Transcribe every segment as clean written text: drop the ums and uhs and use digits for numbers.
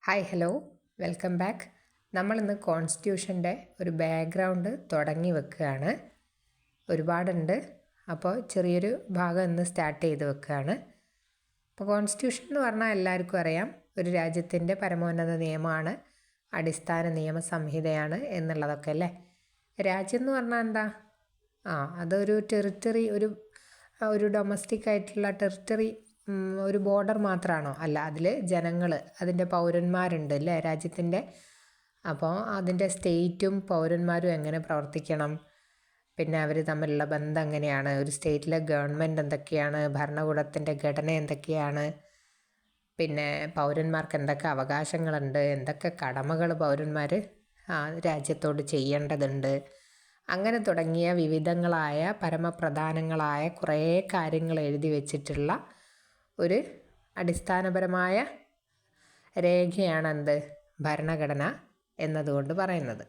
Hi hello welcome back. നമ്മളിന്ന് കോൺസ്റ്റിറ്റ്യൂഷൻ്റെ ഒരു background തുടങ്ങി വെക്കുകയാണ്. ഒരുപാടുണ്ട്, അപ്പോൾ ചെറിയൊരു ഭാഗം ഇന്ന് സ്റ്റാർട്ട് ചെയ്ത് വെക്കുകയാണ്. അപ്പോൾ കോൺസ്റ്റിറ്റ്യൂഷൻ എന്ന് പറഞ്ഞാൽ എല്ലാവർക്കും അറിയാം, ഒരു രാജ്യത്തിൻ്റെ പരമോന്നത നിയമമാണ്, അടിസ്ഥാന നിയമ സംഹിതയാണ് എന്നുള്ളതൊക്കെ അല്ലേ. രാജ്യം എന്ന് പറഞ്ഞാൽ എന്താ? അതൊരു ടെറിട്ടറി, ഒരു ഡൊമസ്റ്റിക് ആയിട്ടുള്ള ടെറിട്ടറി, ഒരു ബോർഡർ മാത്രമാണോ? അല്ല, അതിൽ ജനങ്ങൾ, അതിൻ്റെ പൗരന്മാരുണ്ട് അല്ലേ രാജ്യത്തിൻ്റെ. അപ്പോൾ അതിൻ്റെ സ്റ്റേറ്റും പൗരന്മാരും എങ്ങനെ പ്രവർത്തിക്കണം, പിന്നെ അവർ തമ്മിലുള്ള ബന്ധം എങ്ങനെയാണ്, ഒരു സ്റ്റേറ്റിലെ ഗവൺമെൻറ് എന്തൊക്കെയാണ്, ഭരണകൂടത്തിൻ്റെ ഘടന എന്തൊക്കെയാണ്, പിന്നെ പൗരന്മാർക്ക് എന്തൊക്കെ അവകാശങ്ങളുണ്ട്, എന്തൊക്കെ കടമകൾ പൗരന്മാർ രാജ്യത്തോട് ചെയ്യേണ്ടതുണ്ട്, അങ്ങനെ തുടങ്ങിയ വിവിധങ്ങളായ പരമപ്രധാനങ്ങളായ കുറേ കാര്യങ്ങൾ എഴുതി വച്ചിട്ടുള്ള ഒരു അടിസ്ഥാനപരമായ രേഖയാണ് എന്ത്? ഭരണഘടന എന്നതുകൊണ്ട് പറയുന്നത്.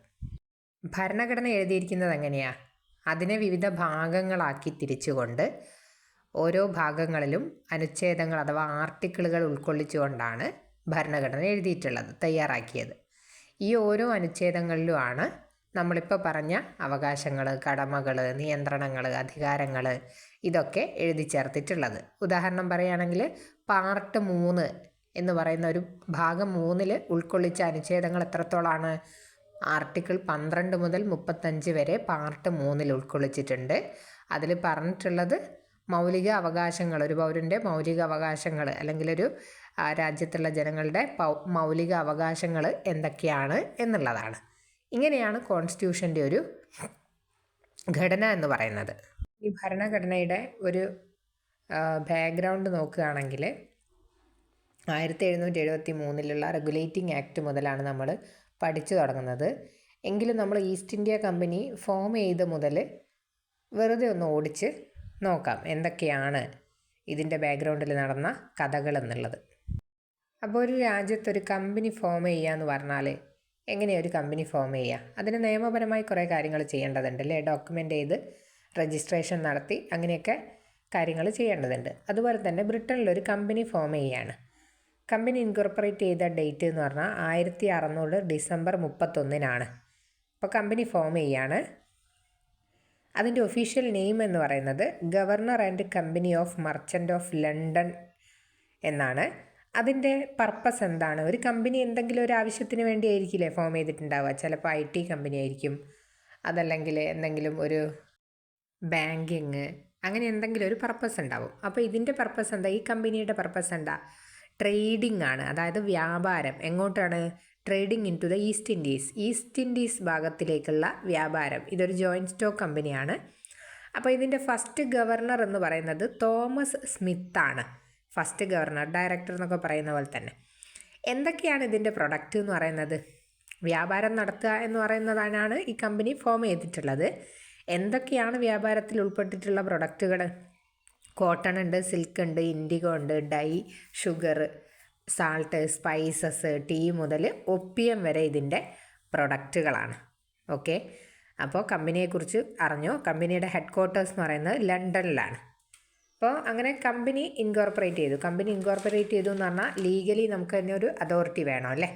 ഭരണഘടന എഴുതിയിരിക്കുന്നത് എങ്ങനെയാണ്? അതിനെ വിവിധ ഭാഗങ്ങളാക്കി തിരിച്ചുകൊണ്ട് ഓരോ ഭാഗങ്ങളിലും അനുച്ഛേദങ്ങൾ അഥവാ ആർട്ടിക്കിളുകൾ ഉൾക്കൊള്ളിച്ചുകൊണ്ടാണ് ഭരണഘടന എഴുതിയിട്ടുള്ളത്, തയ്യാറാക്കിയത്. ഈ ഓരോ അനുച്ഛേദങ്ങളിലുമാണ് നമ്മളിപ്പോൾ പറഞ്ഞ അവകാശങ്ങൾ, കടമകൾ, നിയന്ത്രണങ്ങൾ, അധികാരങ്ങൾ ഇതൊക്കെ എഴുതി ചേർത്തിട്ടുള്ളത്. ഉദാഹരണം പറയുകയാണെങ്കിൽ പാർട്ട് 3 എന്ന് പറയുന്ന ഒരു ഭാഗം 3 ഉൾക്കൊള്ളിച്ച അനുച്ഛേദങ്ങൾ എത്രത്തോളമാണ്? ആർട്ടിക്കിൾ 12 മുതൽ 35 വരെ പാർട്ട് 3 ഉൾക്കൊള്ളിച്ചിട്ടുണ്ട്. അതിൽ പറഞ്ഞിട്ടുള്ളത് മൗലിക അവകാശങ്ങൾ, ഒരു പൗരൻ്റെ മൗലിക അവകാശങ്ങൾ, അല്ലെങ്കിൽ ഒരു രാജ്യത്തുള്ള ജനങ്ങളുടെ മൗലിക അവകാശങ്ങൾ എന്തൊക്കെയാണ് എന്നുള്ളതാണ്. ഇങ്ങനെയാണ് കോൺസ്റ്റിറ്റ്യൂഷൻ്റെ ഒരു ഘടന എന്ന് പറയുന്നത്. ഈ ഭരണഘടനയുടെ ഒരു ബാക്ക്ഗ്രൗണ്ട് നോക്കുകയാണെങ്കിൽ 1773 റെഗുലേറ്റിംഗ് ആക്ട് മുതലാണ് നമ്മൾ പഠിച്ചു തുടങ്ങുന്നത്. എങ്കിലും നമ്മൾ ഈസ്റ്റ് ഇന്ത്യ കമ്പനി ഫോം ചെയ്ത് മുതൽ വെറുതെ ഒന്ന് ഓടിച്ച് നോക്കാം എന്തൊക്കെയാണ് ഇതിൻ്റെ ബാക്ക്ഗ്രൗണ്ടിൽ നടന്ന കഥകൾ എന്നുള്ളത്. അപ്പോൾ ഒരു രാജ്യത്തൊരു കമ്പനി ഫോം ചെയ്യുക എന്ന് പറഞ്ഞാൽ എങ്ങനെയാണ് ഒരു കമ്പനി ഫോം ചെയ്യുക? അതിന് നിയമപരമായി കുറേ കാര്യങ്ങൾ ചെയ്യേണ്ടതുണ്ട് അല്ലേ. ഡോക്യുമെൻ്റ് ചെയ്ത് രജിസ്ട്രേഷൻ നടത്തി അങ്ങനെയൊക്കെ കാര്യങ്ങൾ ചെയ്യേണ്ടതുണ്ട്. അതുപോലെ തന്നെ ബ്രിട്ടനിലൊരു കമ്പനി ഫോം ചെയ്യുകയാണ്. കമ്പനി ഇൻകോർപ്പറേറ്റ് ചെയ്ത ഡേറ്റ് എന്ന് പറഞ്ഞാൽ 1600 ഡിസംബർ 31 അപ്പോൾ കമ്പനി ഫോം ചെയ്യുകയാണ്. അതിൻ്റെ ഒഫീഷ്യൽ നെയിം എന്ന് പറയുന്നത് governor and company of merchant of London എന്നാണ്. അതിൻ്റെ പർപ്പസ് എന്താണ്? ഒരു കമ്പനി എന്തെങ്കിലും ഒരു ആവശ്യത്തിന് വേണ്ടി ആയിരിക്കില്ലേ ഫോം ചെയ്തിട്ടുണ്ടാവുക. ചിലപ്പോൾ IT കമ്പനി ആയിരിക്കും, അതല്ലെങ്കിൽ എന്തെങ്കിലും ഒരു ബാങ്കിങ്, അങ്ങനെ എന്തെങ്കിലും ഒരു പർപ്പസ് ഉണ്ടാവും. അപ്പോൾ ഇതിൻ്റെ പർപ്പസ് എന്താ? ഈ കമ്പനിയുടെ പർപ്പസ് എന്താ? ട്രേഡിംഗ് ആണ്, അതായത് വ്യാപാരം. എങ്ങോട്ടാണ്? Trading into the East Indies ഭാഗത്തിലേക്കുള്ള വ്യാപാരം. ഇതൊരു ജോയിൻറ്റ് സ്റ്റോക്ക് കമ്പനിയാണ്. അപ്പോൾ ഇതിൻ്റെ ഫസ്റ്റ് ഗവർണർ എന്ന് പറയുന്നത് തോമസ് സ്മിത്താണ്. ഫസ്റ്റ് ഗവർണർ, ഡയറക്ടർ എന്നൊക്കെ പറയുന്ന പോലെ തന്നെ. എന്തൊക്കെയാണ് ഇതിൻ്റെ പ്രൊഡക്റ്റ് എന്ന് പറയുന്നത്? വ്യാപാരം നടത്തുക എന്ന് പറയുന്നതാണ് ഈ കമ്പനി ഫോം ചെയ്തിട്ടുള്ളത്. എന്തൊക്കെയാണ് വ്യാപാരത്തിൽ ഉൾപ്പെട്ടിട്ടുള്ള പ്രൊഡക്റ്റുകൾ? കോട്ടൺ ഉണ്ട്, സിൽക്ക് ഉണ്ട്, ഇൻഡിഗോ ഉണ്ട്, dye, sugar, salt, spices, tea മുതൽ ഒപ്പിയം വരെ ഇതിൻ്റെ പ്രൊഡക്റ്റുകളാണ്. ഓക്കെ, അപ്പോൾ കമ്പനിയെക്കുറിച്ച് അറിഞ്ഞോ. കമ്പനിയുടെ ഹെഡ് ക്വാർട്ടേഴ്സ് എന്ന് പറയുന്നത് ലണ്ടനിലാണ്. അപ്പോൾ അങ്ങനെ കമ്പനി ഇൻകോർപ്പറേറ്റ് ചെയ്തു എന്ന് പറഞ്ഞാൽ ലീഗലി നമുക്ക് തന്നെ ഒരു അതോറിറ്റി വേണം അല്ലേ.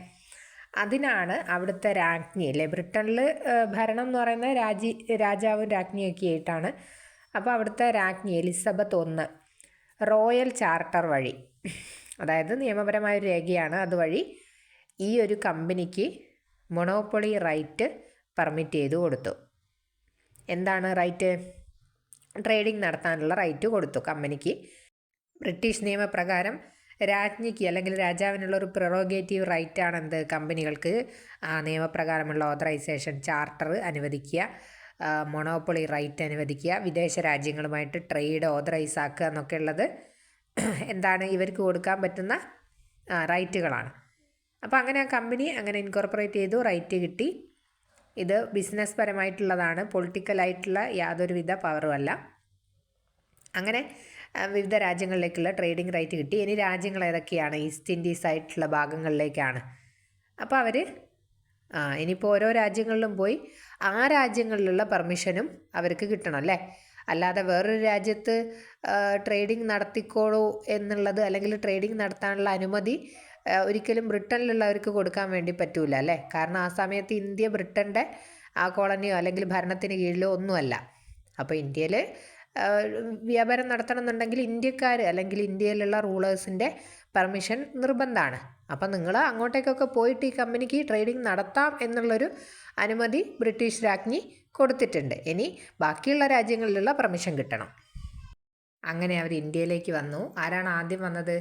അതിനാണ് അവിടുത്തെ രാജ്ഞി അല്ലേ. ബ്രിട്ടനിൽ ഭരണം എന്ന് പറയുന്നത് രാജാവും രാജ്ഞിയൊക്കെ ആയിട്ടാണ്. അപ്പോൾ അവിടുത്തെ രാജ്ഞി എലിസബത്ത് I റോയൽ ചാർട്ടർ വഴി, അതായത് നിയമപരമായൊരു രേഖയാണ്, അതുവഴി ഈ ഒരു കമ്പനിക്ക് മൊണോപ്പൊളി റൈറ്റ് പെർമിറ്റ് ചെയ്തു കൊടുത്തു. എന്താണ് റൈറ്റ്? ട്രേഡിംഗ് നടത്താനുള്ള റൈറ്റ് കൊടുത്തു കമ്പനിക്ക്. ബ്രിട്ടീഷ് നിയമപ്രകാരം രാജ്ഞിക്ക് അല്ലെങ്കിൽ രാജാവിനുള്ള ഒരു പ്രെറോഗേറ്റീവ് റൈറ്റാണ് എന്ത്? കമ്പനികൾക്ക് നിയമപ്രകാരമുള്ള ഓതറൈസേഷൻ, ചാർട്ടർ അനുവദിക്കുക, മൊണോപ്പൊളി റൈറ്റ് അനുവദിക്കുക, വിദേശ രാജ്യങ്ങളുമായിട്ട് ട്രേഡ് ഓതറൈസ് ആക്കുക എന്നൊക്കെ ഉള്ളത് എന്താണ്? ഇവർക്ക് കൊടുക്കാൻ പറ്റുന്ന റൈറ്റുകളാണ്. അപ്പോൾ അങ്ങനെ ആ കമ്പനി അങ്ങനെ ഇൻകോർപ്പറേറ്റ് ചെയ്തു, റൈറ്റ് കിട്ടി. ഇത് ബിസിനസ് പരമായിട്ടുള്ളതാണ്, പൊളിറ്റിക്കലായിട്ടുള്ള യാതൊരുവിധ പവറും അല്ല. അങ്ങനെ വിവിധ രാജ്യങ്ങളിലേക്കുള്ള ട്രേഡിംഗ് റൈറ്റ് കിട്ടി. ഇനി രാജ്യങ്ങൾ ഏതൊക്കെയാണ്? ഈസ്റ്റ് ഇൻഡീസ് ആയിട്ടുള്ള ഭാഗങ്ങളിലേക്കാണ്. അപ്പോൾ അവർ ഇനിയിപ്പോൾ ഓരോ രാജ്യങ്ങളിലും പോയി ആ രാജ്യങ്ങളിലുള്ള പെർമിഷനും അവർക്ക് കിട്ടണം അല്ലേ. അല്ലാതെ വേറൊരു രാജ്യത്ത് ട്രേഡിംഗ് നടത്തിക്കോളൂ എന്നുള്ളത്, അല്ലെങ്കിൽ ട്രേഡിംഗ് നടത്താനുള്ള അനുമതി ഒരിക്കലും ബ്രിട്ടനിലുള്ളവർക്ക് കൊടുക്കാൻ വേണ്ടി പറ്റൂല അല്ലേ? കാരണം ആ സമയത്ത് ഇന്ത്യ ബ്രിട്ടൻ്റെ ആ കോളനിയോ അല്ലെങ്കിൽ ഭരണത്തിന് കീഴിലോ ഒന്നുമല്ല. അപ്പോൾ ഇന്ത്യയിൽ വ്യാപാരം നടത്തണം എന്നുണ്ടെങ്കിൽ ഇന്ത്യക്കാർ അല്ലെങ്കിൽ ഇന്ത്യയിലുള്ള റൂളേഴ്സിൻ്റെ പെർമിഷൻ നിർബന്ധമാണ്. അപ്പം നിങ്ങൾ അങ്ങോട്ടേക്കൊക്കെ പോയിട്ട് ഈ കമ്പനിക്ക് ട്രേഡിംഗ് നടത്താം എന്നുള്ളൊരു അനുമതി ബ്രിട്ടീഷ് രാജ്ഞി കൊടുത്തിട്ടുണ്ട്. ഇനി ബാക്കിയുള്ള രാജ്യങ്ങളിലുള്ള പെർമിഷൻ കിട്ടണം. അങ്ങനെ അവർ ഇന്ത്യയിലേക്ക് വന്നു. ആരാണ് ആദ്യം വന്നത്?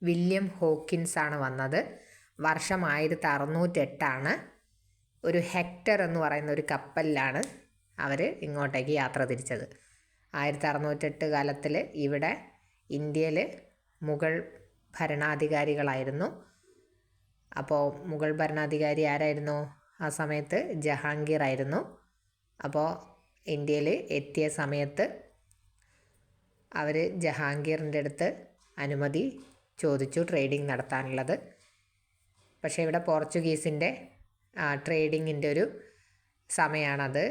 വില്യം ഹോക്കിൻസ് ആണ് വന്നത്. വർഷം 1608 ഒരു ഹെക്ടർ എന്ന് പറയുന്ന ഒരു കപ്പലിലാണ് അവർ ഇങ്ങോട്ടേക്ക് യാത്ര തിരിച്ചത്. 1608 കാലത്തിൽ ഇവിടെ ഇന്ത്യയിൽ മുഗൾ ഭരണാധികാരികളായിരുന്നു. അപ്പോൾ മുഗൾ ഭരണാധികാരി ആരായിരുന്നു ആ സമയത്ത്? ജഹാംഗീർ ആയിരുന്നു. അപ്പോൾ ഇന്ത്യയിൽ എത്തിയ സമയത്ത് അവർ ജഹാംഗീറിൻ്റെ അടുത്ത് അനുമതി ചോദിച്ചു ട്രേഡിംഗ് നടത്താനുള്ളത്. പക്ഷേ ഇവിടെ പോർച്ചുഗീസിൻ്റെ ട്രേഡിങ്ങിൻ്റെ ഒരു സമയമാണത്.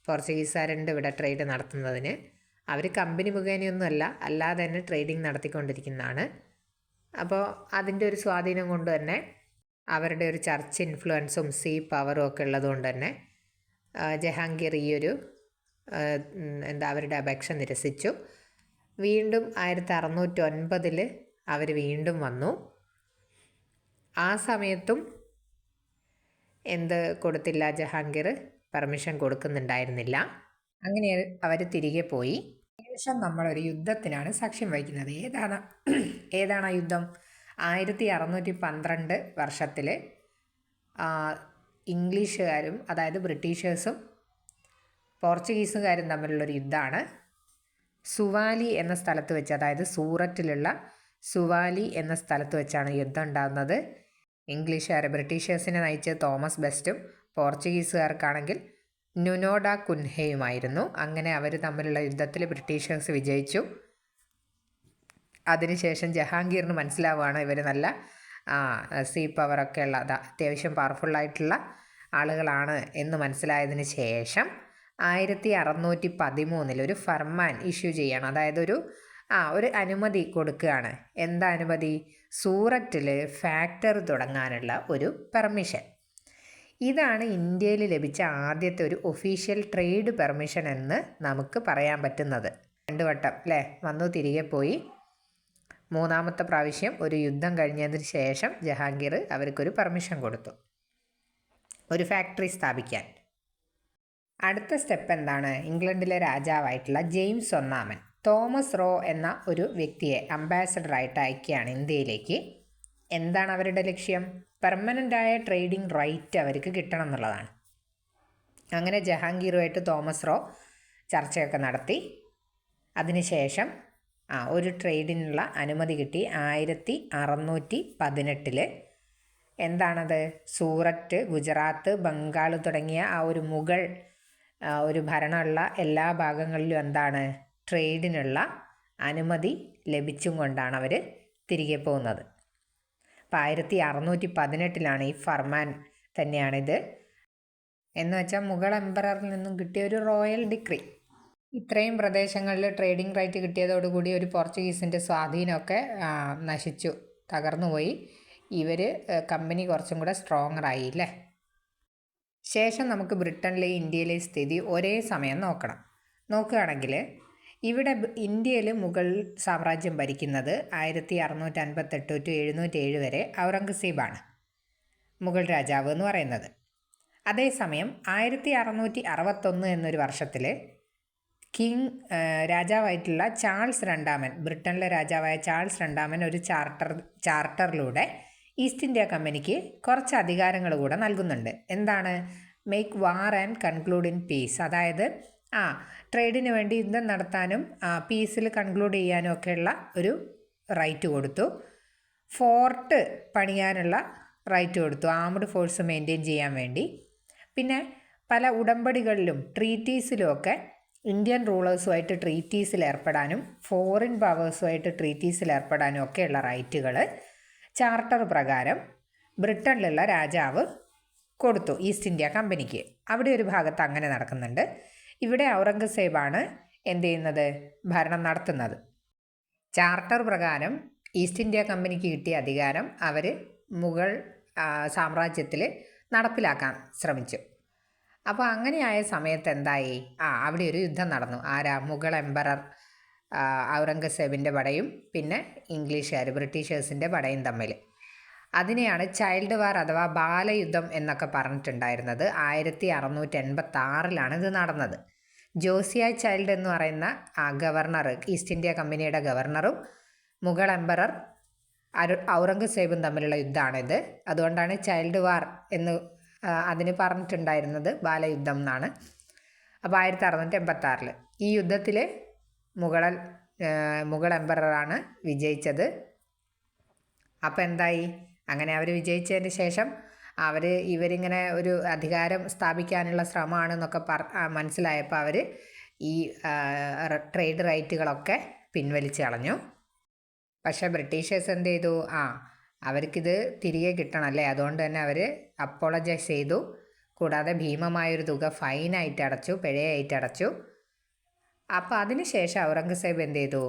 പോർച്ചുഗീസുകാരുണ്ട് ഇവിടെ ട്രേഡ് നടത്തുന്നതിന്. അവർ കമ്പനി മുഖേനയൊന്നുമല്ല, അല്ലാതെ തന്നെ ട്രേഡിംഗ് നടത്തിക്കൊണ്ടിരിക്കുന്നതാണ്. അപ്പോൾ അതിൻ്റെ ഒരു സ്വാധീനം കൊണ്ട് തന്നെ അവരുടെ ഒരു ചർച്ച് ഇൻഫ്ലുവൻസും സീ പവറും ഒക്കെ ഉള്ളതുകൊണ്ട് തന്നെ ജഹാംഗീർ ഈ ഒരു അവരുടെ അപേക്ഷ നിരസിച്ചു. വീണ്ടും 1609 അവർ വീണ്ടും വന്നു. ആ സമയത്തും കൊടുത്തില്ല, ജഹാംഗീർ പെർമിഷൻ കൊടുക്കുന്നുണ്ടായിരുന്നില്ല. അങ്ങനെ അവർ തിരികെ പോയി. ശേഷം നമ്മളൊരു യുദ്ധത്തിനാണ് സാക്ഷ്യം വഹിക്കുന്നത്. ഏതാണ് ആ യുദ്ധം? 1612 വർഷത്തിൽ ഇംഗ്ലീഷുകാരും, അതായത് ബ്രിട്ടീഷേഴ്സും പോർച്ചുഗീസുകാരും തമ്മിലുള്ളൊരു യുദ്ധമാണ്. സുവാലി എന്ന സ്ഥലത്ത് വെച്ച്, അതായത് സൂററ്റിലുള്ള സുവാലി എന്ന സ്ഥലത്ത് വെച്ചാണ് യുദ്ധം ഉണ്ടാകുന്നത്. ബ്രിട്ടീഷേഴ്സിനെ നയിച്ചത് തോമസ് ബെസ്റ്റും പോർച്ചുഗീസുകാർക്കാണെങ്കിൽ നുനോ ഡ കുൻഹയുമായിരുന്നു. അങ്ങനെ അവർ തമ്മിലുള്ള യുദ്ധത്തിൽ ബ്രിട്ടീഷേഴ്സ് വിജയിച്ചു. അതിനുശേഷം ജഹാംഗീറിന് മനസ്സിലാവുകയാണ് ഇവർ നല്ല സീ പവറൊക്കെ ഉള്ള, അത്യാവശ്യം പവർഫുള്ളായിട്ടുള്ള ആളുകളാണ് എന്ന് മനസ്സിലായതിന് ശേഷം 1613 ഒരു ഫർമാൻ ഇഷ്യൂ ചെയ്യണം. അതായത് ഒരു അനുമതി കൊടുക്കുകയാണ്. എന്താ അനുമതി? സൂററ്റിൽ ഫാക്ടറി തുടങ്ങാനുള്ള ഒരു പെർമിഷൻ. ഇതാണ് ഇന്ത്യയിൽ ലഭിച്ച ആദ്യത്തെ ഒരു ഒഫീഷ്യൽ ട്രേഡ് പെർമിഷൻ എന്ന് നമുക്ക് പറയാൻ പറ്റുന്നത്. 2 വട്ടം അല്ലേ വന്നു, തിരികെ പോയി. 3ാമത്തെ പ്രാവശ്യം ഒരു യുദ്ധം കഴിഞ്ഞതിന് ശേഷം ജഹാംഗീർ അവർക്കൊരു പെർമിഷൻ കൊടുത്തു ഒരു ഫാക്ടറി സ്ഥാപിക്കാൻ. അടുത്ത സ്റ്റെപ്പ് എന്താണ്? ഇംഗ്ലണ്ടിലെ രാജാവായിട്ടുള്ള ജെയിംസ് 1 തോമസ് റോ എന്ന ഒരു വ്യക്തിയെ അംബാസഡറായിട്ട് അയക്കുകയാണ് ഇന്ത്യയിലേക്ക്. എന്താണ് അവരുടെ ലക്ഷ്യം? പെർമനൻ്റായ ട്രേഡിംഗ് റൈറ്റ് അവർക്ക് കിട്ടണം എന്നുള്ളതാണ്. അങ്ങനെ ജഹാംഗീറുമായിട്ട് തോമസ് റോ ചർച്ചയൊക്കെ നടത്തി. അതിനുശേഷം ഒരു ട്രേഡിനുള്ള അനുമതി കിട്ടി. 1618 എന്താണത്? സൂററ്റ്, ഗുജറാത്ത്, ബംഗാൾ തുടങ്ങിയ ആ ഒരു മുഗൾ ഒരു ഭരണമുള്ള എല്ലാ ഭാഗങ്ങളിലും എന്താണ്? ട്രേഡിനുള്ള അനുമതി ലഭിച്ചും കൊണ്ടാണ് അവർ തിരികെ പോകുന്നത്. അപ്പോൾ 1618 ഈ ഫർമാൻ തന്നെയാണിത്. എന്ന് വെച്ചാൽ മുഗൾ എംപററിൽ നിന്നും കിട്ടിയ ഒരു റോയൽ ഡിക്രി. ഇത്രയും പ്രദേശങ്ങളിൽ ട്രേഡിംഗ് റൈറ്റ് കിട്ടിയതോടുകൂടി ഒരു പോർച്ചുഗീസിൻ്റെ സ്വാധീനമൊക്കെ നശിച്ചു, തകർന്നുപോയി. ഇവർ കമ്പനി കുറച്ചും കൂടെ സ്ട്രോങ്ങർ ആയില്ലേ. ശേഷം നമുക്ക് ബ്രിട്ടനിലെ ഇന്ത്യയിലെ സ്ഥിതി ഒരേ സമയം നോക്കുകയാണെങ്കിൽ ഇവിടെ ഇന്ത്യയിൽ മുഗൾ സാമ്രാജ്യം ഭരിക്കുന്നത് 1658 to 707 വരെ ഔറംഗസീബാണ് മുഗൾ രാജാവ് എന്ന് പറയുന്നത്. അതേസമയം 1661 എന്നൊരു വർഷത്തിൽ രാജാവായിട്ടുള്ള ചാൾസ് 2 ബ്രിട്ടനിലെ രാജാവായ ചാൾസ് 2 ഒരു ചാർട്ടറിലൂടെ ഈസ്റ്റ് ഇന്ത്യ കമ്പനിക്ക് കുറച്ച് അധികാരങ്ങൾ കൂടെ നൽകുന്നുണ്ട്. എന്താണ്? Make war and conclude in peace. അതായത് ട്രേഡിന് വേണ്ടി യുദ്ധം നടത്താനും പീസിൽ കൺക്ലൂഡ് ചെയ്യാനും ഒക്കെയുള്ള ഒരു റൈറ്റ് കൊടുത്തു. ഫോർട്ട് പണിയാനുള്ള റൈറ്റ് കൊടുത്തു, ആംഡ് ഫോഴ്സ് മെയിൻറ്റെയിൻ ചെയ്യാൻ വേണ്ടി. പിന്നെ പല ഉടമ്പടികളിലും ട്രീറ്റീസിലും ഒക്കെ ഇന്ത്യൻ റൂളേഴ്സുമായിട്ട് ട്രീറ്റീസിൽ ഏർപ്പെടാനും ഫോറിൻ പവേഴ്സുമായിട്ട് ട്രീറ്റീസിൽ ഏർപ്പെടാനും ഒക്കെയുള്ള റൈറ്റുകൾ ചാർട്ടർ പ്രകാരം ബ്രിട്ടനിലുള്ള രാജാവ് കൊടുത്തു ഈസ്റ്റ് ഇന്ത്യ കമ്പനിക്ക്. അവിടെ ഒരു ഭാഗത്ത് അങ്ങനെ നടക്കുന്നുണ്ട്. ഇവിടെ ഔറംഗസേബാണ് എന്ത് ചെയ്യുന്നത്? ഭരണം നടത്തുന്നത്. ചാർട്ടർ പ്രകാരം ഈസ്റ്റ് ഇന്ത്യ കമ്പനിക്ക് കിട്ടിയ അധികാരം അവർ മുഗൾ സാമ്രാജ്യത്തിൽ നടപ്പിലാക്കാൻ ശ്രമിച്ചു. അപ്പോൾ അങ്ങനെയായ സമയത്ത് എന്തായി, അവിടെ ഒരു യുദ്ധം നടന്നു. മുഗൾ എംപറർ ഔറംഗസേബിൻ്റെ പടയും പിന്നെ ഇംഗ്ലീഷുകാർ ബ്രിട്ടീഷേഴ്സിൻ്റെ പടയും തമ്മിൽ. അതിനെയാണ് ചൈൽഡ് വാർ അഥവാ ബാലയുദ്ധം എന്നൊക്കെ പറഞ്ഞിട്ടുണ്ടായിരുന്നത്. 1686 ഇത് നടന്നത്. ജോസിയ ചൈൽഡ് എന്ന് പറയുന്ന ഗവർണർ, ഈസ്റ്റ് ഇന്ത്യ കമ്പനിയുടെ ഗവർണറും മുഗൾ എംപറർ ഔറംഗസേബും തമ്മിലുള്ള യുദ്ധമാണിത്. അതുകൊണ്ടാണ് ചൈൽഡ് വാർ എന്ന് അതിന് പറഞ്ഞിട്ടുണ്ടായിരുന്നത്, ബാലയുദ്ധം എന്നാണ്. അപ്പോൾ 1686 ഈ യുദ്ധത്തിൽ മുഗൾ എംപററാണ് വിജയിച്ചത്. അപ്പോൾ എന്തായി, അങ്ങനെ അവർ വിജയിച്ചതിന് ശേഷം ഇവരിങ്ങനെ ഒരു അധികാരം സ്ഥാപിക്കാനുള്ള ശ്രമമാണെന്നൊക്കെ മനസ്സിലായപ്പോൾ അവർ ഈ ട്രേഡ് റൈറ്റുകളൊക്കെ പിൻവലിച്ച് കളഞ്ഞു. പക്ഷേ ബ്രിട്ടീഷേഴ്സ് എന്ത് ചെയ്തു, അവർക്കിത് തിരികെ കിട്ടണമല്ലേ, അതുകൊണ്ട് തന്നെ അവർ അപ്പോളജൈസ് ചെയ്തു. കൂടാതെ ഭീമമായൊരു തുക ഫൈനായിട്ട് അടച്ചു, പിഴയായിട്ട് അടച്ചു. അപ്പോൾ അതിനുശേഷം ഔറംഗസേബ് എന്ത് ചെയ്തു,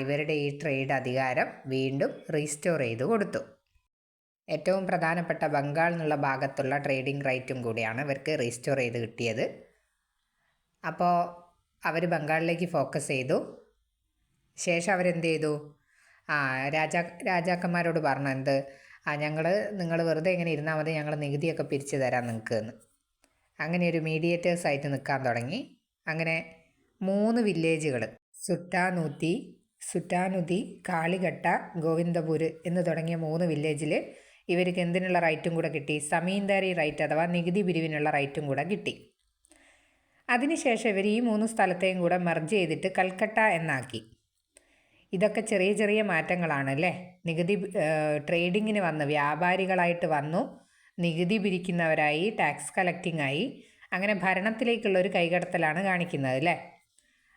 ഇവരുടെ ഈ ട്രേഡ് അധികാരം വീണ്ടും റീസ്റ്റോർ ചെയ്തു കൊടുത്തു. ഏറ്റവും പ്രധാനപ്പെട്ട ബംഗാൾ എന്നുള്ള ഭാഗത്തുള്ള ട്രേഡിംഗ് റൈറ്റും കൂടിയാണ് ഇവർക്ക് റീസ്റ്റോർ ചെയ്ത് കിട്ടിയത്. അപ്പോൾ അവർ ബംഗാളിലേക്ക് ഫോക്കസ് ചെയ്തു. ശേഷം അവരെന്ത് ചെയ്തു, രാജാക്കന്മാരോട് പറഞ്ഞു, നിങ്ങൾ വെറുതെ ഇങ്ങനെ ഇരുന്നാൽ മതി, ഞങ്ങൾ നികുതിയൊക്കെ പിരിച്ചു തരാം നിങ്ങൾക്ക് എന്ന്. അങ്ങനെ ഒരു മീഡിയേറ്റേഴ്സായിട്ട് നിൽക്കാൻ തുടങ്ങി. അങ്ങനെ 3 വില്ലേജുകൾ, സുറ്റാനുതി, കാളിഘട്ട, ഗോവിന്ദപൂർ എന്ന് തുടങ്ങിയ 3 വില്ലേജിൽ ഇവർക്ക് എന്തിനുള്ള റൈറ്റും കൂടെ കിട്ടി, സമീന്ദാരി റൈറ്റ് അഥവാ നികുതി പിരിവിനുള്ള റൈറ്റും കൂടെ കിട്ടി. അതിനുശേഷം ഇവർ ഈ 3 സ്ഥലത്തെയും കൂടെ മെർജ് ചെയ്തിട്ട് കൽക്കട്ട എന്നാക്കി. ഇതൊക്കെ ചെറിയ ചെറിയ മാറ്റങ്ങളാണ് അല്ലേ. നികുതി ട്രേഡിങ്ങിന് വന്ന് വ്യാപാരികളായിട്ട് വന്നു, നികുതി പിരിക്കുന്നവരായി, ടാക്സ് കളക്റ്റിംഗ് ആയി, അങ്ങനെ ഭരണത്തിലേക്കുള്ളൊരു കൈകടത്തലാണ് കാണിക്കുന്നത് അല്ലേ.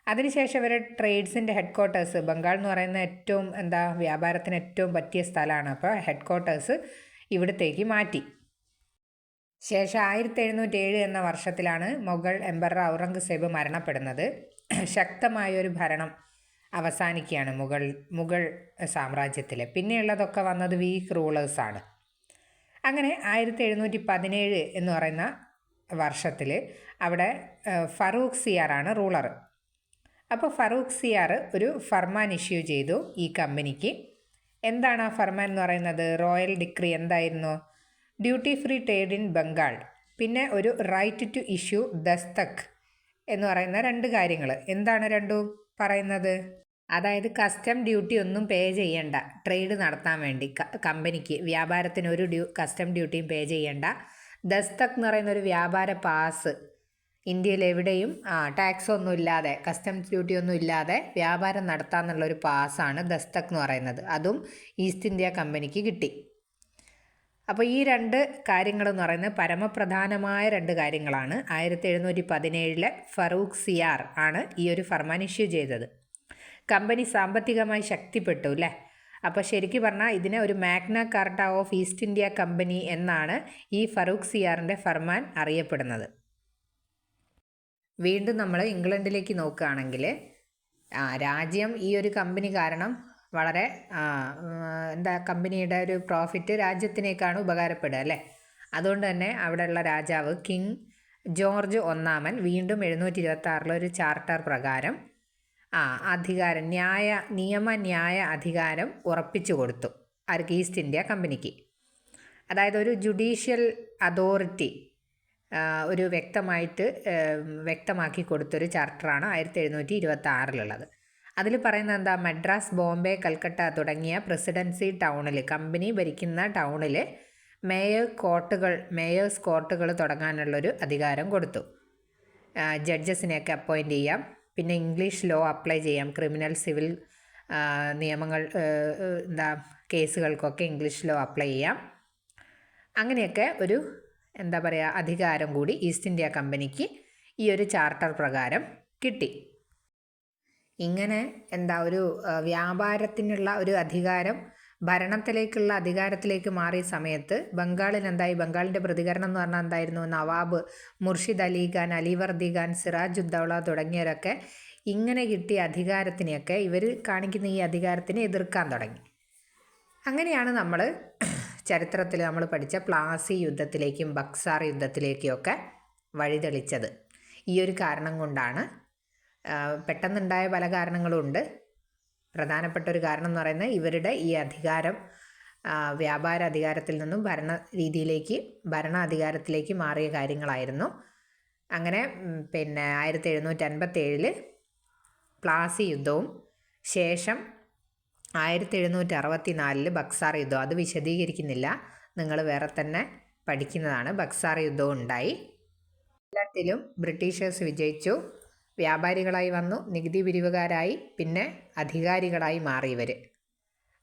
അതിനുശേഷം ഇവർ ട്രേഡ്സിൻ്റെ ഹെഡ്ക്വാർട്ടേഴ്സ്, ബംഗാൾ എന്ന് പറയുന്ന ഏറ്റവും വ്യാപാരത്തിന് ഏറ്റവും പറ്റിയ സ്ഥലമാണ്. അപ്പോൾ ഹെഡ്ക്വാർട്ടേഴ്സ് ഇവിടത്തേക്ക് മാറ്റി. ശേഷം 1707 എന്ന വർഷത്തിലാണ് മുഗൾ എംപറർ ഔറംഗസേബ് മരണപ്പെടുന്നത്. ശക്തമായൊരു ഭരണം അവസാനിക്കുകയാണ് മുഗൾ സാമ്രാജ്യത്തിൽ. പിന്നെയുള്ളതൊക്കെ വന്നത് വീക്ക് റൂളേഴ്സാണ്. അങ്ങനെ 1717 എന്ന് പറയുന്ന വർഷത്തിൽ അവിടെ ഫറൂഖ് സിയാറാണ് റൂളർ. അപ്പോൾ ഫറൂഖ് സിയാർ ഒരു ഫർമാൻ ഇഷ്യൂ ചെയ്തു ഈ കമ്പനിക്ക്. എന്താണ് ആ ഫർമാൻ എന്ന് പറയുന്നത്? Royal decree. എന്തായിരുന്നു? Duty free trade in Bengal, പിന്നെ ഒരു റൈറ്റ് ടു ഇഷ്യൂ ദസ്തഖ് എന്ന് പറയുന്ന 2 കാര്യങ്ങൾ. എന്താണ് രണ്ടും പറയുന്നത്? അതായത് കസ്റ്റം ഡ്യൂട്ടി ഒന്നും പേ ചെയ്യണ്ട, ട്രേഡ് നടത്താൻ വേണ്ടി കമ്പനിക്ക്, വ്യാപാരത്തിന് ഒരു കസ്റ്റം ഡ്യൂട്ടിയും പേ ചെയ്യണ്ട. ദസ്തഖ് എന്ന് പറയുന്ന ഒരു വ്യാപാര പാസ്, ഇന്ത്യയിൽ എവിടെയും ടാക്സ് ഒന്നും ഇല്ലാതെ, കസ്റ്റംസ് ഡ്യൂട്ടി ഒന്നും ഇല്ലാതെ വ്യാപാരം നടത്താമെന്നുള്ളൊരു പാസ്സാണ് ദസ്തഖ് എന്ന് പറയുന്നത്. അതും ഈസ്റ്റ് ഇന്ത്യ കമ്പനിക്ക് കിട്ടി. അപ്പോൾ ഈ 2 കാര്യങ്ങളെന്ന് പറയുന്നത് പരമപ്രധാനമായ 2 കാര്യങ്ങളാണ്. 1717 ഫറൂഖ് സിയാർ ആണ് ഈ ഒരു ഫർമാൻ ഇഷ്യൂ ചെയ്തത്. കമ്പനി സാമ്പത്തികമായി ശക്തിപ്പെട്ടു അല്ലേ. അപ്പോൾ ശരിക്കും പറഞ്ഞാൽ ഇതിനെ ഒരു Magna Carta of East India company എന്നാണ് ഈ ഫറൂഖ് സിയാറിൻ്റെ ഫർമാൻ അറിയപ്പെടുന്നത്. വീണ്ടും നമ്മൾ ഇംഗ്ലണ്ടിലേക്ക് നോക്കുകയാണെങ്കിൽ രാജ്യം ഈ ഒരു കമ്പനി കാരണം വളരെ കമ്പനിയുടെ ഒരു പ്രോഫിറ്റ് രാജ്യത്തിനേക്കാണ് ഉപകാരപ്പെടുക അല്ലേ. അതുകൊണ്ട് തന്നെ അവിടെയുള്ള രാജാവ് കിങ് ജോർജ് I വീണ്ടും 726 ഒരു ചാർട്ടർ പ്രകാരം നിയമന്യായ അധികാരം ഉറപ്പിച്ചു കൊടുത്തു ആർക്ക്? ഈസ്റ്റ് ഇന്ത്യ കമ്പനിക്ക്. അതായത് ഒരു ജുഡീഷ്യൽ അതോറിറ്റി ഒരു വ്യക്തമാക്കി കൊടുത്തൊരു ചാർട്ടറാണ് 1726 അതിൽ പറയുന്നത് എന്താ? മദ്രാസ്, ബോംബെ, കൽക്കട്ട തുടങ്ങിയ പ്രസിഡൻസി ടൗണിൽ, കമ്പനി ഭരിക്കുന്ന ടൗണിൽ മേയേഴ്സ് കോർട്ടുകൾ തുടങ്ങാനുള്ളൊരു അധികാരം കൊടുത്തു. ജഡ്ജസിനെയൊക്കെ അപ്പോയിൻ്റ് ചെയ്യാം. പിന്നെ ഇംഗ്ലീഷ് ലോ അപ്ലൈ ചെയ്യാം. ക്രിമിനൽ, സിവിൽ നിയമങ്ങൾ, കേസുകൾക്കൊക്കെ ഇംഗ്ലീഷ് ലോ അപ്ലൈ ചെയ്യാം. അങ്ങനെയൊക്കെ ഒരു അധികാരം കൂടി ഈസ്റ്റ് ഇന്ത്യ കമ്പനിക്ക് ഈ ഒരു ചാർട്ടർ പ്രകാരം കിട്ടി. ഇങ്ങനെ ഒരു വ്യാപാരത്തിനുള്ള ഒരു അധികാരം ഭരണത്തിലേക്കുള്ള അധികാരത്തിലേക്ക് മാറിയ സമയത്ത് ബംഗാളിൻ്റെ പ്രതികരണം എന്ന് പറഞ്ഞാൽ എന്തായിരുന്നു? നവാബ് മുർഷിദ് അലി ഖാൻ, അലിവർദി ഖാൻ, സിറാജുദ്ദൗള തുടങ്ങിയവരൊക്കെ ഇങ്ങനെ കിട്ടിയ അധികാരത്തിനെയൊക്കെ, ഇവർ കാണിക്കുന്ന ഈ അധികാരത്തിനെ എതിർക്കാൻ തുടങ്ങി. അങ്ങനെയാണ് നമ്മൾ ചരിത്രത്തിൽ നമ്മൾ പഠിച്ച പ്ലാസി യുദ്ധത്തിലേക്കും ബക്സാർ യുദ്ധത്തിലേക്കും ഒക്കെ വഴിതെളിച്ചത്. ഈ ഒരു കാരണം കൊണ്ടാണ്. പെട്ടെന്നുണ്ടായ പല കാരണങ്ങളുമുണ്ട്. പ്രധാനപ്പെട്ട ഒരു കാരണം എന്ന് പറയുന്നത് ഇവരുടെ ഈ അധികാരം വ്യാപാര അധികാരത്തിൽ നിന്നും ഭരണാധികാരത്തിലേക്ക് മാറിയ കാര്യങ്ങളായിരുന്നു. അങ്ങനെ 1757 പ്ലാസി യുദ്ധവും ശേഷം 1764 ബക്സാർ യുദ്ധം. അത് വിശദീകരിക്കുന്നില്ല, നിങ്ങൾ വേറെ തന്നെ പഠിക്കുന്നതാണ്. ബക്സാർ യുദ്ധവും ഉണ്ടായി. എല്ലാത്തിലും ബ്രിട്ടീഷേഴ്സ് വിജയിച്ചു. വ്യാപാരികളായി വന്നു, നികുതി പിരിവുകാരായി, പിന്നെ അധികാരികളായി മാറി ഇവർ.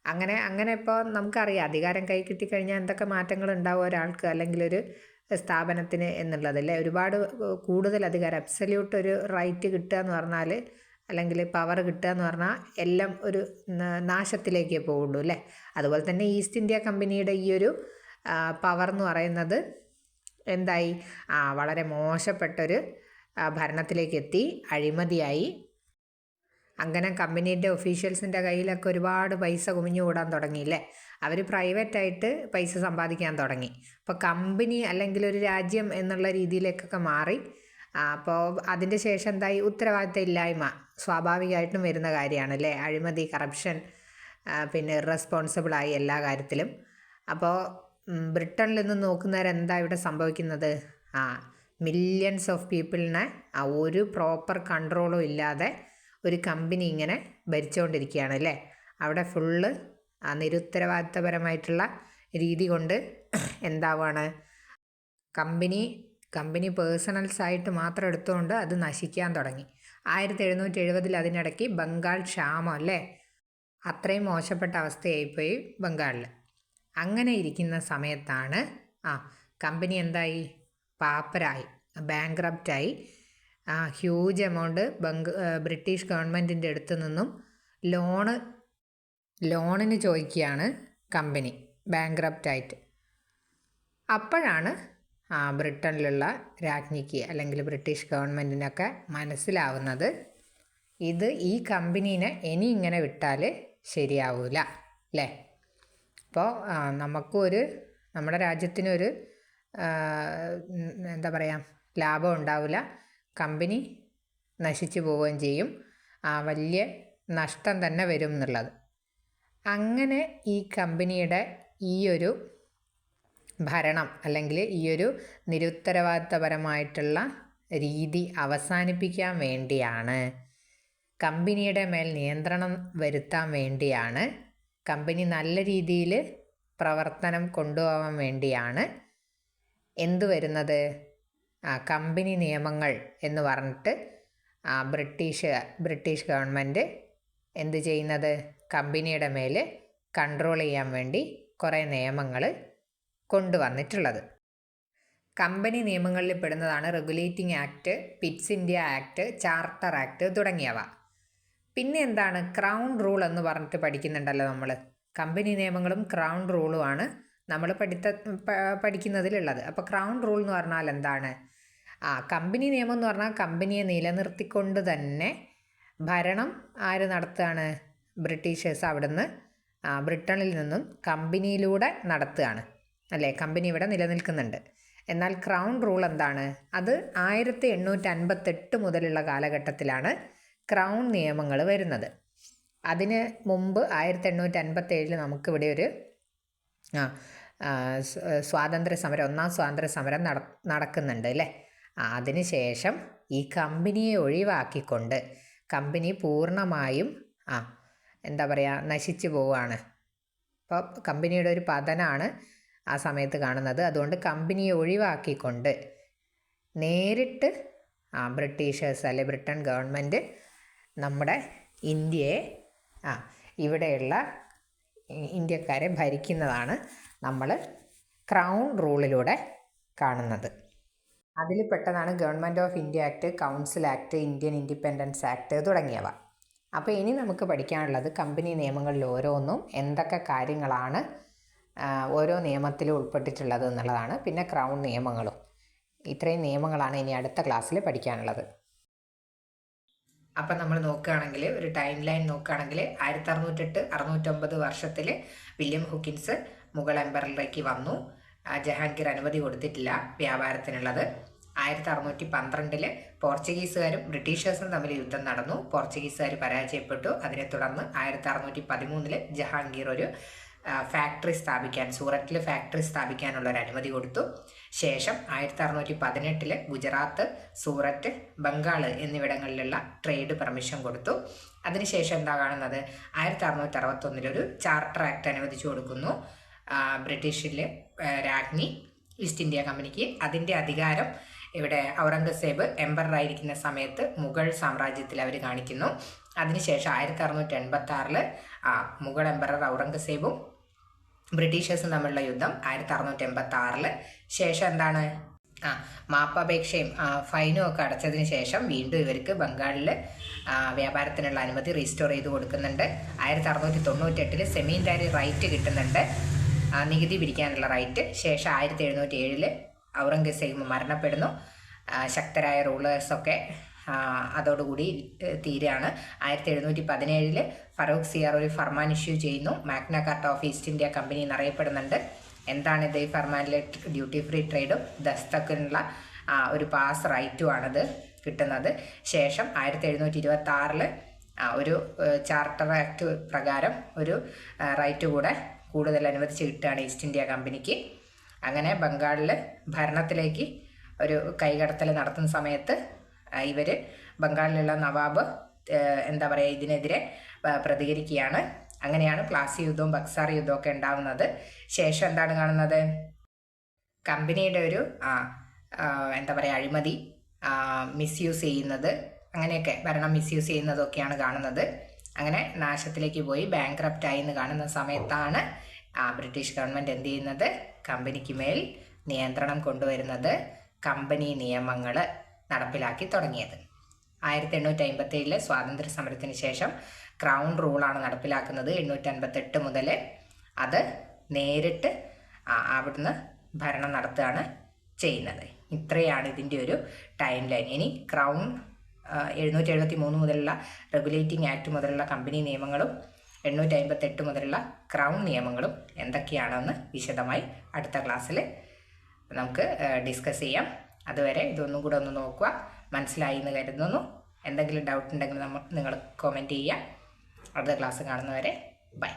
അങ്ങനെ ഇപ്പോൾ നമുക്കറിയാം അധികാരം കൈ കിട്ടിക്കഴിഞ്ഞാൽ എന്തൊക്കെ മാറ്റങ്ങൾ ഉണ്ടാവും ഒരാൾക്ക് അല്ലെങ്കിൽ ഒരു സ്ഥാപനത്തിന് എന്നുള്ളതല്ലേ. ഒരുപാട് കൂടുതൽ അധികാരം, അബ്സല്യൂട്ട് ഒരു റൈറ്റ് കിട്ടുക എന്ന് പറഞ്ഞാൽ, അല്ലെങ്കിൽ പവർ കിട്ടുക എന്ന് പറഞ്ഞാൽ എല്ലാം ഒരു നാശത്തിലേക്കേ പോവുള്ളൂ അല്ലേ. അതുപോലെ തന്നെ ഈസ്റ്റ് ഇന്ത്യ കമ്പനിയുടെ ഈ ഒരു പവർ എന്ന് പറയുന്നത് എന്തായി, വളരെ മോശപ്പെട്ടൊരു ഭരണത്തിലേക്ക് എത്തി, അഴിമതിയായി. അങ്ങനെ കമ്പനീൻ്റെ ഒഫീഷ്യൽസിൻ്റെ കയ്യിലൊക്കെ ഒരുപാട് പൈസ കുമിഞ്ഞു കൂടാൻ തുടങ്ങിയില്ലേ. അവർ പ്രൈവറ്റായിട്ട് പൈസ സമ്പാദിക്കാൻ തുടങ്ങി. അപ്പോൾ കമ്പനി അല്ലെങ്കിൽ ഒരു രാജ്യം എന്നുള്ള രീതിയിലേക്കൊക്കെ മാറി. അപ്പോൾ അതിൻ്റെ ശേഷം എന്തായി, ഉത്തരവാദിത്തം ഇല്ലായ്മ സ്വാഭാവികമായിട്ടും വരുന്ന കാര്യമാണ് അല്ലേ. അഴിമതി, കറപ്ഷൻ, പിന്നെ ഇറസ്പോൺസിബിളായി എല്ലാ കാര്യത്തിലും. അപ്പോൾ ബ്രിട്ടനിൽ നിന്ന് നോക്കുന്നവരെന്താ ഇവിടെ സംഭവിക്കുന്നത്, മില്യൺസ് ഓഫ് പീപ്പിളിനെ ഒരു പ്രോപ്പർ കൺട്രോളും ഇല്ലാതെ ഒരു കമ്പനി ഇങ്ങനെ ഭരിച്ചുകൊണ്ടിരിക്കുകയാണ് അല്ലേ. അവിടെ ഫുള്ള് നിരുത്തരവാദിത്തപരമായിട്ടുള്ള രീതി കൊണ്ട് എന്താവാണ്, കമ്പനി പേഴ്സണൽസായിട്ട് മാത്രം എടുത്തുകൊണ്ട് അത് നശിക്കാൻ തുടങ്ങി. 1770 അതിനിടയ്ക്ക് ബംഗാൾ ക്ഷാമം അല്ലേ, അത്രയും മോശപ്പെട്ട അവസ്ഥയായിപ്പോയി ബംഗാളിൽ. അങ്ങനെ ഇരിക്കുന്ന സമയത്താണ് കമ്പനി എന്തായി, പാപ്പരായി, ബാങ്ക്രപ്റ്റായി. ഹ്യൂജ് എമൗണ്ട് ബ്രിട്ടീഷ് ഗവൺമെൻറ്റിൻ്റെ അടുത്ത് നിന്നും ലോണിന് ചോദിക്കുകയാണ് കമ്പനി, ബാങ്ക്രപ്റ്റായിട്ട്. അപ്പോഴാണ് ബ്രിട്ടനിലുള്ള രാജ്ഞിക്ക് അല്ലെങ്കിൽ ബ്രിട്ടീഷ് ഗവൺമെൻറ്റിനൊക്കെ മനസ്സിലാവുന്നത് ഈ കമ്പനീനെ ഇനി ഇങ്ങനെ വിട്ടാൽ ശരിയാവില്ല അല്ലേ. അപ്പോൾ നമ്മുടെ രാജ്യത്തിനൊരു എന്താ പറയുക, ലാഭം ഉണ്ടാവില്ല, കമ്പനി നശിച്ചു പോവുകയും ചെയ്യും, വലിയ നഷ്ടം തന്നെ വരും എന്നുള്ളത്. അങ്ങനെ ഈ കമ്പനിയുടെ ഈ ഒരു ഭരണം അല്ലെങ്കിൽ ഈ ഒരു നിരുത്തരവാദിത്തപരമായിട്ടുള്ള രീതി അവസാനിപ്പിക്കാൻ വേണ്ടിയാണ്, കമ്പനിയുടെ മേൽ നിയന്ത്രണം വരുത്താൻ വേണ്ടിയാണ്, കമ്പനി നല്ല രീതിയിൽ പ്രവർത്തനം കൊണ്ടുപോകാൻ വേണ്ടിയാണ് എന്തു വരുന്നത്, കമ്പനി നിയമങ്ങൾ എന്ന് പറഞ്ഞിട്ട് ബ്രിട്ടീഷ് ഗവൺമെൻറ് എന്ത് ചെയ്യുന്നത്, കമ്പനിയുടെ മേൽ കൺട്രോൾ ചെയ്യാൻ വേണ്ടി കുറേ നിയമങ്ങൾ കൊണ്ടുവന്നിട്ടുള്ളത്. കമ്പനി നിയമങ്ങളിൽ പെടുന്നതാണ് regulating act, Pitt's India act, charter act തുടങ്ങിയവ. പിന്നെ എന്താണ് ക്രൗൺ റൂൾ എന്ന് പറഞ്ഞിട്ട് പഠിക്കുന്നുണ്ടല്ലോ നമ്മൾ. കമ്പനി നിയമങ്ങളും ക്രൗൺ റൂളുമാണ് നമ്മൾ പഠിക്കുന്നതിലുള്ളത്. അപ്പോൾ ക്രൗൺ റൂൾ എന്ന് പറഞ്ഞാൽ എന്താണ്, കമ്പനി നിയമം എന്ന് പറഞ്ഞാൽ കമ്പനിയെ നിലനിർത്തിക്കൊണ്ട് തന്നെ ഭരണം ആര് നടത്തുകയാണ്, ബ്രിട്ടീഷേഴ്സ് അവിടുന്ന് ബ്രിട്ടനിൽ നിന്നും കമ്പനിയിലൂടെ നടത്തുകയാണ് അല്ലേ. കമ്പനി ഇവിടെ നിലനിൽക്കുന്നുണ്ട്. എന്നാൽ ക്രൗൺ റൂൾ എന്താണ്, അത് 1858 മുതലുള്ള കാലഘട്ടത്തിലാണ് ക്രൗൺ നിയമങ്ങൾ വരുന്നത്. അതിന് മുമ്പ് 1857 നമുക്കിവിടെ ഒരു സ്വാതന്ത്ര്യ സമരം, ഒന്നാം സ്വാതന്ത്ര്യ സമരം നടക്കുന്നുണ്ട് അല്ലേ. അതിന് ശേഷം ഈ കമ്പനിയെ ഒഴിവാക്കിക്കൊണ്ട് കമ്പനി പൂർണ്ണമായും എന്താ പറയുക, നശിച്ചു പോവുകയാണ്. അപ്പോൾ കമ്പനിയുടെ ഒരു പതനാണ് ആ സമയത്ത് കാണുന്നത്. അതുകൊണ്ട് കമ്പനിയെ ഒഴിവാക്കിക്കൊണ്ട് നേരിട്ട് ബ്രിട്ടീഷേഴ്സ് അല്ലെ ബ്രിട്ടൻ ഗവൺമെൻറ് നമ്മുടെ ഇന്ത്യയെ ഇവിടെയുള്ള ഇന്ത്യക്കാരെ ഭരിക്കുന്നതാണ് നമ്മൾ ക്രൗൺ റൂളിലൂടെ കാണുന്നത്. അതിൽ പെട്ടതാണ് government of India act, council act, Indian independence act തുടങ്ങിയവ. അപ്പോൾ ഇനി നമുക്ക് പഠിക്കാനുള്ളത് കമ്പനി നിയമങ്ങളിൽ ഓരോന്നും എന്തൊക്കെ കാര്യങ്ങളാണ് ഓരോ നിയമത്തിലും ഉൾപ്പെട്ടിട്ടുള്ളത് എന്നുള്ളതാണ്. പിന്നെ ക്രൗൺ നിയമങ്ങളും. ഇത്രയും നിയമങ്ങളാണ് ഇനി അടുത്ത ക്ലാസ്സിൽ പഠിക്കാനുള്ളത്. അപ്പം നമ്മൾ നോക്കുകയാണെങ്കിൽ ഒരു ടൈം ലൈൻ നോക്കുകയാണെങ്കിൽ 1608-609 വർഷത്തിൽ വില്യം ഹുക്കിൻസ് മുഗൾ എംപററിലേക്ക് വന്നു. ജഹാംഗീർ അനുമതി കൊടുത്തിട്ടില്ല വ്യാപാരത്തിനുള്ളത്. 1612 പോർച്ചുഗീസുകാരും ബ്രിട്ടീഷേഴ്സും തമ്മിൽ യുദ്ധം നടന്നു. പോർച്ചുഗീസുകാർ പരാജയപ്പെട്ടു. അതിനെ തുടർന്ന് 1613 ജഹാംഗീർ ഒരു ഫാക്ടറി സ്ഥാപിക്കാൻ, സൂററ്റിൽ ഫാക്ടറി സ്ഥാപിക്കാനുള്ള ഒരു അനുമതി കൊടുത്തു. ശേഷം 1618 ഗുജറാത്ത്, സൂററ്റ്, ബംഗാൾ എന്നിവിടങ്ങളിലുള്ള ട്രേഡ് പെർമിഷൻ കൊടുത്തു. അതിനുശേഷം എന്താ കാണുന്നത്, 1661 ഒരു ചാർട്ടർ ആക്ട് അനുവദിച്ചു കൊടുക്കുന്നു ബ്രിട്ടീഷിലെ രാജ്ഞി ഈസ്റ്റ് ഇന്ത്യ കമ്പനിക്ക്. അതിൻ്റെ അധികാരം ഇവിടെ ഔറംഗസേബ് എംപററായിരിക്കുന്ന സമയത്ത് മുഗൾ സാമ്രാജ്യത്തിൽ അവർ കാണിക്കുന്നു. അതിനുശേഷം 1686 മുഗൾ എംപറർ ഔറംഗസേബും ബ്രിട്ടീഷേഴ്സും തമ്മിലുള്ള യുദ്ധം 1686. ശേഷം എന്താണ്, മാപ്പപേക്ഷയും ഫൈനും ഒക്കെ അടച്ചതിന് ശേഷം വീണ്ടും ഇവർക്ക് ബംഗാളിൽ വ്യാപാരത്തിനുള്ള അനുമതി റീസ്റ്റോർ ചെയ്ത് കൊടുക്കുന്നുണ്ട്. 1698 സെമീൻഡാരി റൈറ്റ് കിട്ടുന്നുണ്ട്, നികുതി പിരിക്കാനുള്ള റൈറ്റ്. ശേഷം 1707 ഔറംഗസേബ് മരണപ്പെടുന്നു. ശക്തരായ റൂളേഴ്സൊക്കെ അതോടുകൂടി തീരെയാണ്. 1717 ഫറൂഖ് സിയാർ ഒരു ഫർമാൻ ഇഷ്യൂ ചെയ്യുന്നു. Magna Carta of East India company എന്നറിയപ്പെടുന്നുണ്ട്. എന്താണിത്? ഈ ഫർമാനിലെ ഡ്യൂട്ടി ഫ്രീ ട്രേഡും ദസ്തക്കിനുള്ള ഒരു പാസ് റൈറ്റുമാണിത് കിട്ടുന്നത്. ശേഷം 1726 ഒരു ചാർട്ടർ ആക്ട് പ്രകാരം ഒരു റൈറ്റ് കൂടെ കൂടുതൽ അനുവദിച്ച് കിട്ടുകയാണ് ഈസ്റ്റ് ഇന്ത്യ കമ്പനിക്ക്. അങ്ങനെ ബംഗാളിൽ ഭരണത്തിലേക്ക് ഒരു കൈകടത്തൽ നടത്തുന്ന സമയത്ത് ഇവർ ബംഗാളിലുള്ള നവാബ് എന്താ പറയുക, ഇതിനെതിരെ പ്രതികരിക്കുകയാണ്. അങ്ങനെയാണ് പ്ലാസി യുദ്ധവും ബക്സാർ യുദ്ധവും ഒക്കെ ഉണ്ടാവുന്നത്. ശേഷം എന്താണ് കാണുന്നത്, കമ്പനിയുടെ ഒരു എന്താ പറയുക അഴിമതി, മിസ്യൂസ് ചെയ്യുന്നത്, അങ്ങനെയൊക്കെ ഭരണം മിസ്യൂസ് ചെയ്യുന്നതൊക്കെയാണ് കാണുന്നത്. അങ്ങനെ നാശത്തിലേക്ക് പോയി ബാങ്ക്രപ്റ്റ് ആയി എന്ന് കാണുന്ന സമയത്താണ് ബ്രിട്ടീഷ് ഗവൺമെൻറ് എന്ത് ചെയ്യുന്നത്, കമ്പനിക്ക് മേൽ നിയന്ത്രണം കൊണ്ടുവരുന്നത്, കമ്പനി നിയമങ്ങൾ നടപ്പിലാക്കി തുടങ്ങിയത്. 1857 സ്വാതന്ത്ര്യ സമരത്തിന് ശേഷം ക്രൗൺ റൂളാണ് നടപ്പിലാക്കുന്നത്. 1858 മുതൽ അത് നേരിട്ട് അവിടുന്ന് ഭരണം നടത്തുകയാണ് ചെയ്യുന്നത്. ഇത്രയാണ് ഇതിൻ്റെ ഒരു ടൈം ലൈൻ. ഇനി ക്രൗൺ 773 മുതലുള്ള റെഗുലേറ്റിംഗ് ആക്ട് മുതലുള്ള കമ്പനി നിയമങ്ങളും 858 മുതലുള്ള ക്രൗൺ നിയമങ്ങളും എന്തൊക്കെയാണെന്ന് വിശദമായി അടുത്ത ക്ലാസ്സിൽ നമുക്ക് ഡിസ്കസ് ചെയ്യാം. അതുവരെ ഇതൊന്നും കൂടെ ഒന്ന് നോക്കുക. മനസ്സിലായി എന്ന് കരുതുന്നു. എന്തെങ്കിലും ഡൗട്ട് ഉണ്ടെങ്കിൽ നിങ്ങൾ കമൻറ്റ് ചെയ്യുക. അടുത്ത ക്ലാസ് കാണുന്നവരെ ബൈ.